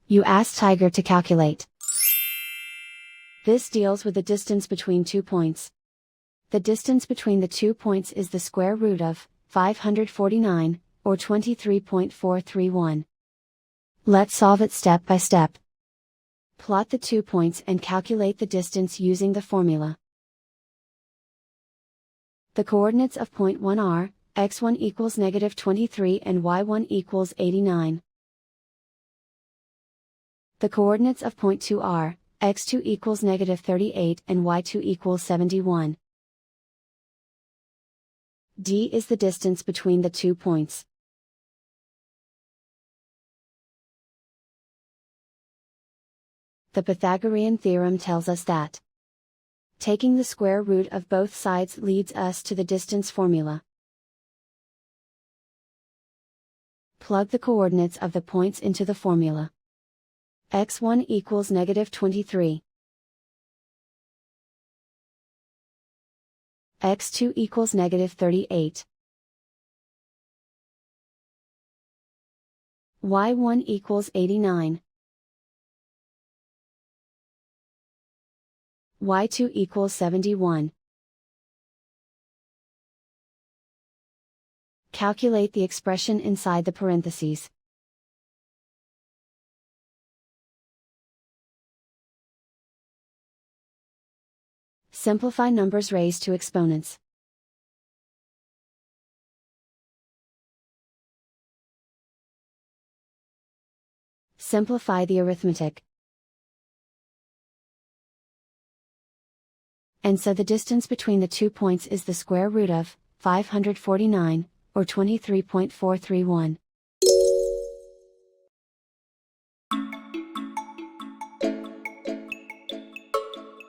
You ask Tiger to calculate. This deals with the distance between 2 points. The distance between the 2 points is the square root of 549, or 23.431. Let's solve it step by step. Plot the 2 points and calculate the distance using the formula. The coordinates of point 1 are, x1 equals -23 and y1 equals 89. The coordinates of point 2 are, x2 equals -38 and y2 equals 71. D is the distance between the 2 points. The Pythagorean theorem tells us that taking the square root of both sides leads us to the distance formula. Plug the coordinates of the points into the formula. x1 equals -23. x2 equals -38. y1 equals 89. y2 equals 71. Calculate the expression inside the parentheses. Simplify numbers raised to exponents. Simplify the arithmetic. And so the distance between the 2 points is the square root of 549, or 23.431.